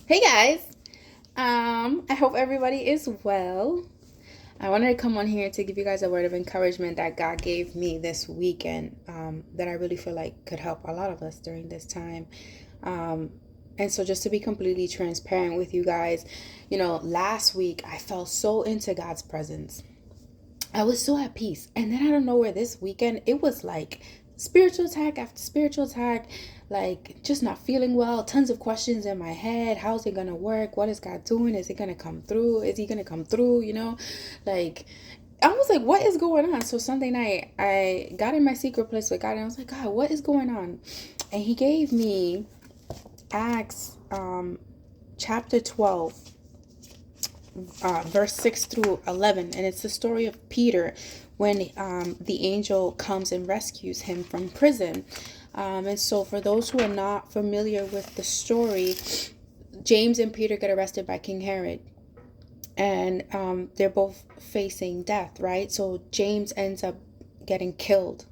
Hey guys. I hope everybody is well. I wanted to come on here to give you guys a word of encouragement that God gave me this weekend, that I really feel like could help a lot of us during this time. Um, and so just to be completely transparent with you guys, last week I felt so into God's presence. I was so at peace. And then I don't know where this weekend it was like spiritual attack after spiritual attack, like just not feeling well, tons of questions in my head. How's it gonna work? What is God doing? Is it gonna come through? Is he gonna come through? Like I was like, what is going on? So Sunday night I got in my secret place with God and I was like, God, what is going on? And he gave me Acts chapter 12, verse 6 through 11, and it's the story of Peter when the angel comes and rescues him from prison. And so for those who are not familiar with the story, James and Peter get arrested by King Herod, and they're both facing death, right? So James ends up getting killed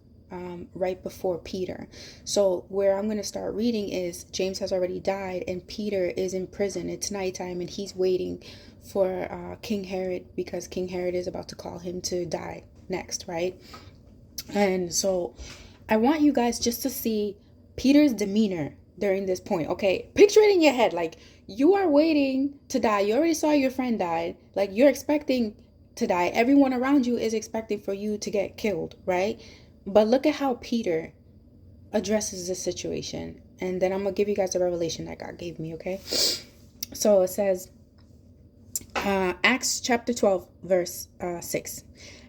right before Peter. So where I'm going to start reading is James has already died and Peter is in prison. It's nighttime and he's waiting for King Herod because King Herod is about to call him to die next, right? And so I want you guys just to see Peter's demeanor during this point. Okay, picture it in your head. Like you are waiting to die. You already saw your friend die. Like you're expecting to die. Everyone around you is expecting for you to get killed, right? But look at how Peter addresses this situation. And then I'm going to give you guys a revelation that God gave me, okay? So it says, Acts chapter 12, verse 6.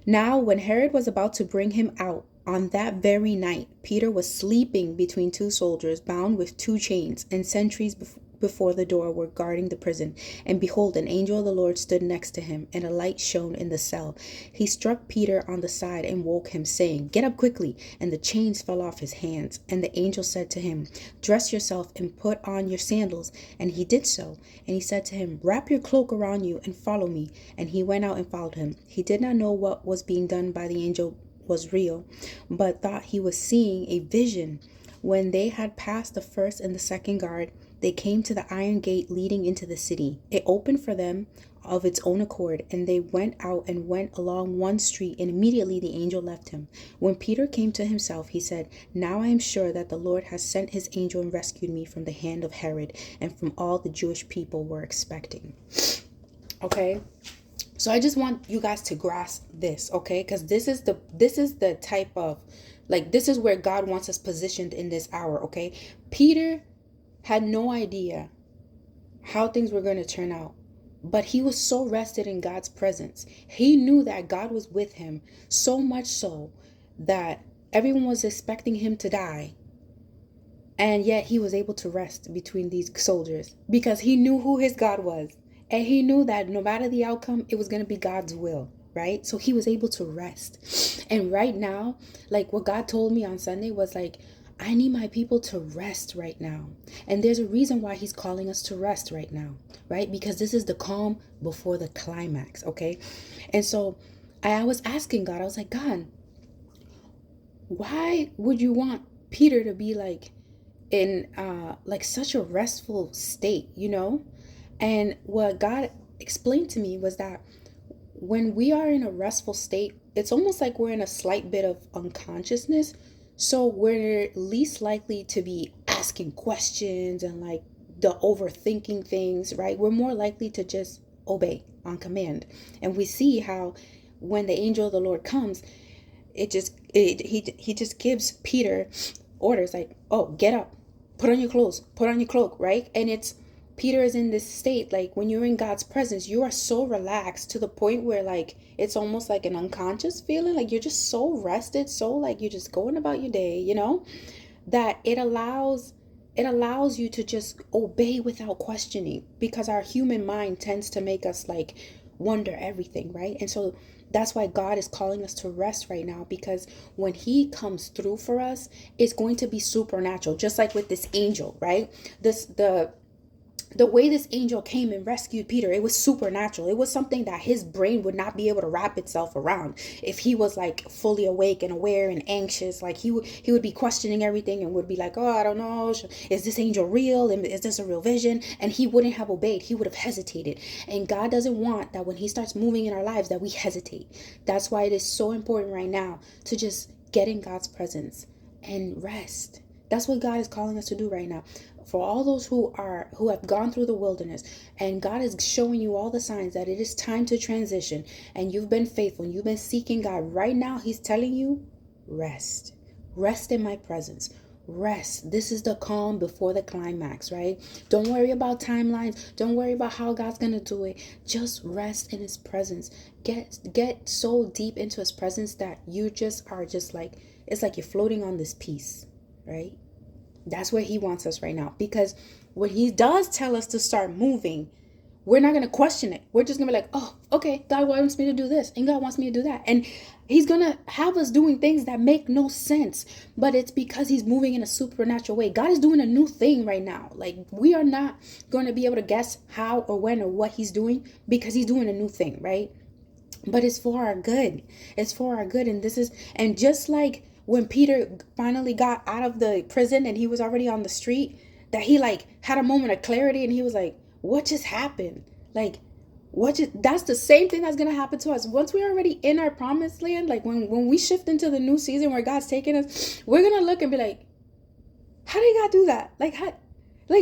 Now, when Herod was about to bring him out, on that very night, Peter was sleeping between two soldiers, bound with two chains, and sentries before the door were guarding the prison. And behold, an angel of the Lord stood next to him, and a light shone in the cell. He struck Peter on the side and woke him, saying, Get up quickly. And the chains fell off his hands. And the angel said to him, Dress yourself and put on your sandals. And he did so. And he said to him, Wrap your cloak around you and follow me. And he went out and followed him. He did not know what was being done by the angel was real, but thought he was seeing a vision. When they had passed the first and the second guard, they came to the iron gate leading into the city. It opened for them of its own accord, and they went out and went along one street, and immediately the angel left him. When Peter came to himself, he said, Now I am sure that the Lord has sent his angel and rescued me from the hand of Herod and from all the Jewish people were expecting. Okay? So I just want you guys to grasp this, okay? Because this is the type of, like, this is where God wants us positioned in this hour, okay? Peter had no idea how things were going to turn out, but he was so rested in God's presence. He knew that God was with him, so much so that everyone was expecting him to die. And yet he was able to rest between these soldiers because he knew who his God was. And he knew that no matter the outcome, it was going to be God's will, right? So he was able to rest. And right now, like what God told me on Sunday was like, I need my people to rest right now. And there's a reason why he's calling us to rest right now, right? Because this is the calm before the climax, okay? And so I was asking God, I was like, God, why would you want Peter to be like in like such a restful state, And what God explained to me was that when we are in a restful state, it's almost like we're in a slight bit of unconsciousness. So we're least likely to be asking questions and like the overthinking things, right? We're more likely to just obey on command. And we see how when the angel of the Lord comes, he just gives Peter orders like, oh, get up, put on your clothes, put on your cloak, right? And it's Peter is in this state, like when you're in God's presence, you are so relaxed to the point where like it's almost like an unconscious feeling, like you're just so rested, so like you're just going about your day, that it allows you to just obey without questioning, because our human mind tends to make us like wonder everything, right? And so that's why God is calling us to rest right now, because when he comes through for us, it's going to be supernatural, just like with this angel, right? the way this angel came and rescued Peter, it was supernatural. It was something that his brain would not be able to wrap itself around if he was like fully awake and aware and anxious. Like he would be questioning everything and would be like, oh, I don't know, is this angel real? Is this a real vision? And he wouldn't have obeyed. He would have hesitated. And God doesn't want that when he starts moving in our lives that we hesitate. That's why it is so important right now to just get in God's presence and rest. That's what God is calling us to do right now. For all those who have gone through the wilderness, and God is showing you all the signs that it is time to transition, and you've been faithful, and you've been seeking God, right now he's telling you, rest in my presence. Rest. This is the calm before the climax, right? Don't worry about timelines. Don't worry about how God's gonna do it. Just rest in his presence. Get so deep into his presence that you just are just like, it's like you're floating on this peace, right? That's where he wants us right now. Because when he does tell us to start moving, we're not going to question it. We're just going to be like, oh, okay, God wants me to do this and God wants me to do that. And he's going to have us doing things that make no sense. But it's because he's moving in a supernatural way. God is doing a new thing right now. Like, we are not going to be able to guess how or when or what he's doing, because he's doing a new thing, right? But it's for our good. It's for our good. And just like when Peter finally got out of the prison and he was already on the street, that he like had a moment of clarity and he was like, what just happened? Like, that's the same thing that's going to happen to us. Once we're already in our promised land, like when we shift into the new season where God's taking us, we're going to look and be like, how did God do that? Like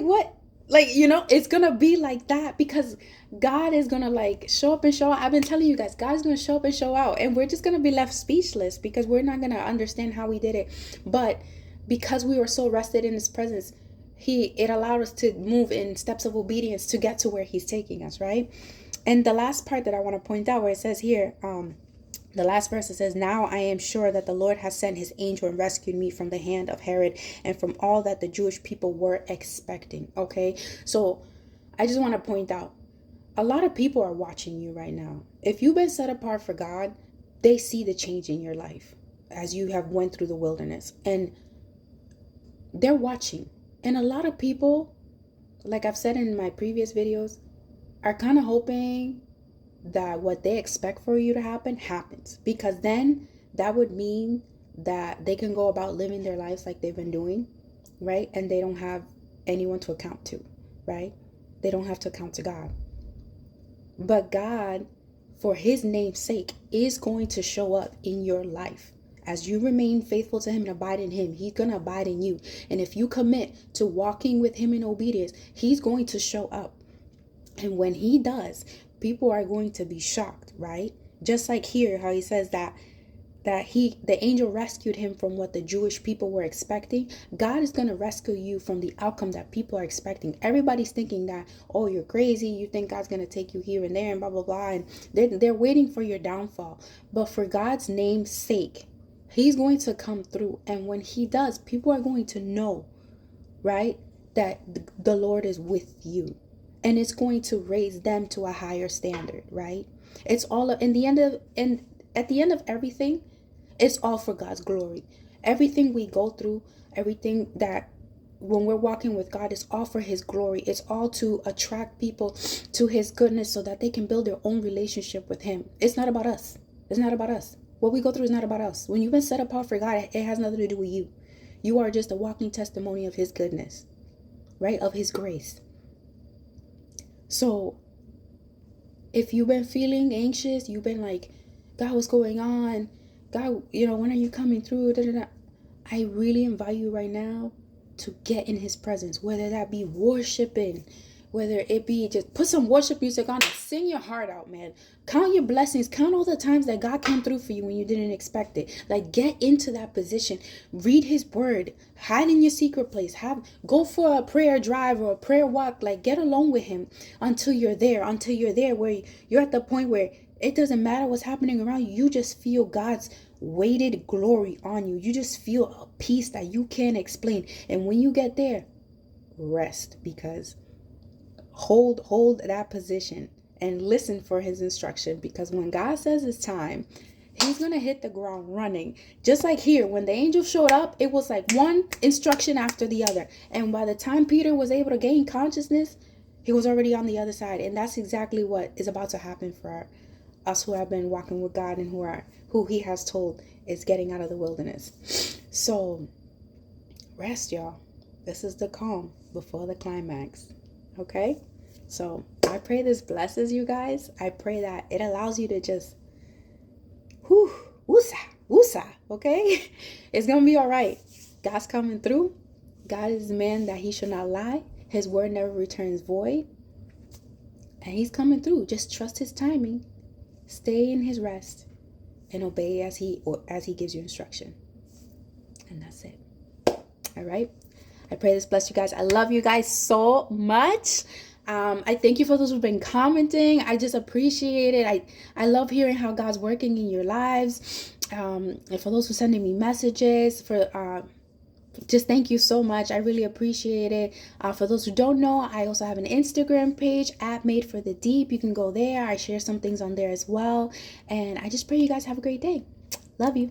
what? Like, it's going to be like that, because God is going to like show up and show out. I've been telling you guys, God's going to show up and show out, and we're just going to be left speechless because we're not going to understand how he did it. But because we were so rested in his presence, it allowed us to move in steps of obedience to get to where he's taking us, right? And the last part that I want to point out, where it says here, the last verse, it says, now I am sure that the Lord has sent his angel and rescued me from the hand of Herod and from all that the Jewish people were expecting. Okay, so I just want to point out, a lot of people are watching you right now. If you've been set apart for God, they see the change in your life as you have went through the wilderness, and they're watching. And a lot of people, like I've said in my previous videos, are kind of hoping that what they expect for you to happen happens, because then that would mean that they can go about living their lives like they've been doing, right? And they don't have anyone to account to, right? They don't have to account to God. But God, for his name's sake, is going to show up in your life. As you remain faithful to him and abide in him, he's going to abide in you. And if you commit to walking with him in obedience, he's going to show up. And when he does, people are going to be shocked, right? Just like here, how he says that the angel rescued him from what the Jewish people were expecting. God is going to rescue you from the outcome that people are expecting. Everybody's thinking that, oh, you're crazy. You think God's going to take you here and there and blah, blah, blah. And they're waiting for your downfall. But for God's name's sake, he's going to come through. And when he does, people are going to know, right, that the Lord is with you. And it's going to raise them to a higher standard, right? It's all at the end of everything, it's all for God's glory. Everything we go through, everything that when we're walking with God, is all for his glory. It's all to attract people to his goodness so that they can build their own relationship with him. It's not about us. It's not about us. What we go through is not about us. When you've been set apart for God, it has nothing to do with you. You are just a walking testimony of his goodness, right? Of his grace. So if you've been feeling anxious, you've been like, God, what's going on? God, when are you coming through? Da, da, da. I really invite you right now to get in his presence, whether that be worshiping, whether it be just put some worship music on and sing your heart out, man. Count your blessings. Count all the times that God came through for you when you didn't expect it. Like, get into that position. Read his word. Hide in your secret place. Go for a prayer drive or a prayer walk. Like, get alone with him until you're there. Until you're there where you're at the point where it doesn't matter what's happening around you. You just feel God's weighted glory on you. You just feel a peace that you can't explain. And when you get there, rest, because hold that position and listen for his instruction, because when God says it's time, he's going to hit the ground running. Just like here, when the angel showed up, it was like one instruction after the other. And by the time Peter was able to gain consciousness, He was already on the other side. And that's exactly what is about to happen for us who have been walking with God and who he has told is getting out of the wilderness. So rest, y'all. This is the calm before the climax. Okay? So I pray this blesses you guys. I pray that it allows you to just woosah, okay? It's gonna be all right. God's coming through. God is a man that he should not lie. His word never returns void. And he's coming through. Just trust his timing. Stay in his rest and obey as he gives you instruction. And that's it. All right. I pray this bless you guys. I love you guys so much. I thank you for those who've been commenting. I just appreciate it. I love hearing how God's working in your lives. And for those who are sending me messages, just thank you so much. I really appreciate it. For those who don't know, I also have an Instagram page at Made for the Deep. You can go there. I share some things on there as well. And I just pray you guys have a great day. Love you.